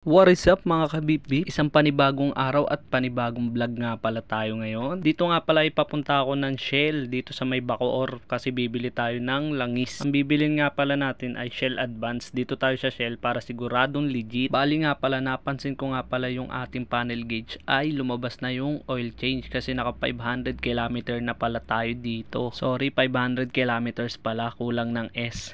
What is up mga kabibib? Isang panibagong araw at panibagong vlog nga pala tayo ngayon. Dito nga pala ipapunta ako ng Shell dito sa may Bacoor kasi bibili tayo ng langis. Ang bibilin nga pala natin ay Shell Advance. Dito tayo sa Shell para siguradong legit. Bali nga pala napansin ko nga pala yung ating panel gauge ay lumabas na yung oil change kasi naka 500 km na pala tayo dito. Sorry, 500 kilometers pala, kulang ng S.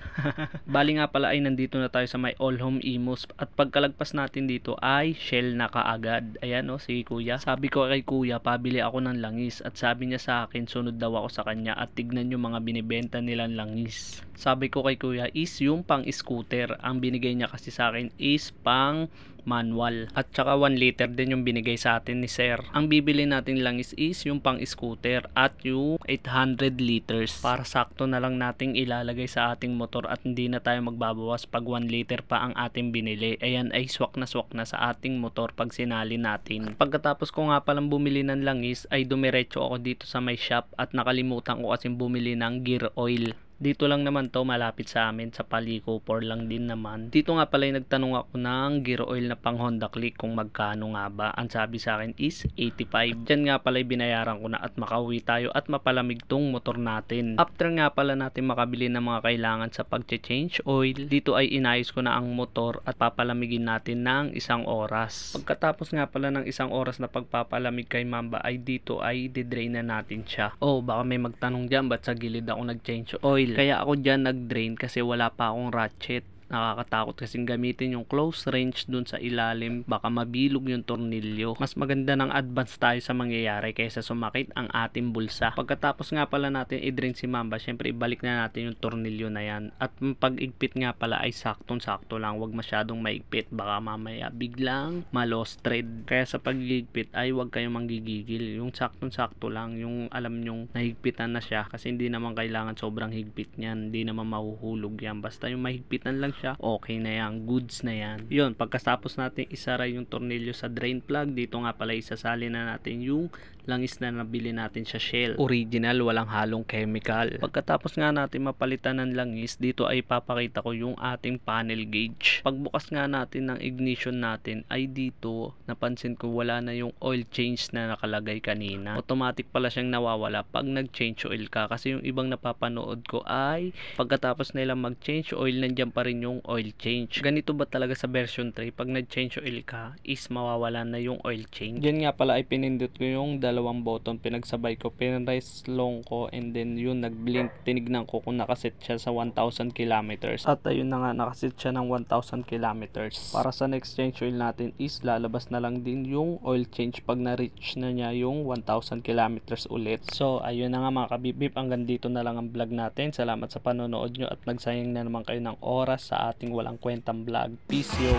Bali nga pala ay nandito na tayo sa may All Home Imus at pagkalagpas natin dito ay Shell na kaagad. Ayan o, si kuya. Sabi ko kay kuya, pabili ako ng langis at sabi niya sa akin, sunod daw ako sa kanya at tignan yung mga binibenta nilang langis. Sabi ko kay kuya is yung pang scooter. Ang binigay niya kasi sa akin is pang manual. At saka 1 liter din yung binigay sa atin ni sir. Ang bibili natin langis is yung pang scooter at yung 800 liters. Para sakto na lang nating ilalagay sa ating motor at hindi na tayo magbabawas pag 1 liter pa ang ating binili. Ayan ay swak na sa ating motor pag sinali natin. Pagkatapos ko nga palang bumili ng langis ay dumiretso ako dito sa may shop at nakalimutan ko kasi bumili ng gear oil. Dito lang naman to, malapit sa amin sa Paliko 4 lang din naman. Dito nga pala nagtanong ako ng gear oil na pang Honda Click kung magkano nga ba. Ang sabi sa akin is 85. Diyan nga pala binayaran ko na at makauwi tayo at mapalamig tong motor natin. After nga pala natin makabili ng mga kailangan sa pag-change oil, dito ay inayos ko na ang motor at papalamigin natin ng 1 oras. Pagkatapos nga pala ng 1 oras na pagpapalamig kay Mamba ay dito ay didrain na natin siya. Oh, baka may magtanong dyan ba't sa gilid ako nag-change oil? Kaya ako dyan nag-drain kasi wala pa akong ratchet. Nakakatakot kasing gamitin yung close range dun sa ilalim, baka mabilog yung tornilyo. Mas maganda ng advance tayo sa mangyayari kaysa sumakit ang ating bulsa. Pagkatapos nga pala natin i-drain si Mamba, syempre ibalik na natin yung tornilyo na yan. At pag-igpit nga pala ay saktong-sakto lang, wag masyadong maigpit, baka mamaya biglang ma-lost thread. Kaya sa pag-igpit ay wag kayong manggigigil, yung saktong-sakto lang, yung alam nyong nahigpitan na siya kasi hindi naman kailangan sobrang higpit niyan, hindi naman mahuhulog yan, basta yung mahigpitan lang siya, okay na yan, goods na yan. Yun, pagkatapos natin isara yung tornilyo sa drain plug, dito nga pala isasali na natin yung langis na nabili natin sa Shell. Original, walang halong chemical. Pagkatapos nga natin mapalitan ng langis, dito ay papakita ko yung ating panel gauge. Pagbukas nga natin ng ignition natin, ay dito, napansin ko wala na yung oil change na nakalagay kanina. Automatic pala siyang nawawala pag nag-change oil ka. Kasi yung ibang napapanood ko ay pagkatapos nila mag-change oil, nandiyan pa rin yung oil change. Ganito ba talaga sa version 3? Pag nag-change oil ka, is mawawala na yung oil change. Yan nga pala ay pinindot ko yung dalawang button, pinagsabay ko, pinraise long ko, and then yun nag-blink, tinignan ko kung nakaset siya sa 1,000 kilometers. At ayun na nga, nakaset siya ng 1,000 kilometers. Para sa next change oil natin is lalabas na lang din yung oil change pag na-reach na niya yung 1,000 kilometers ulit. So ayun na nga mga kabibib, hanggang dito na lang ang vlog natin. Salamat sa panonood nyo at nagsayang na naman kayo ng oras sa ating walang kwentang vlog. Peace yo!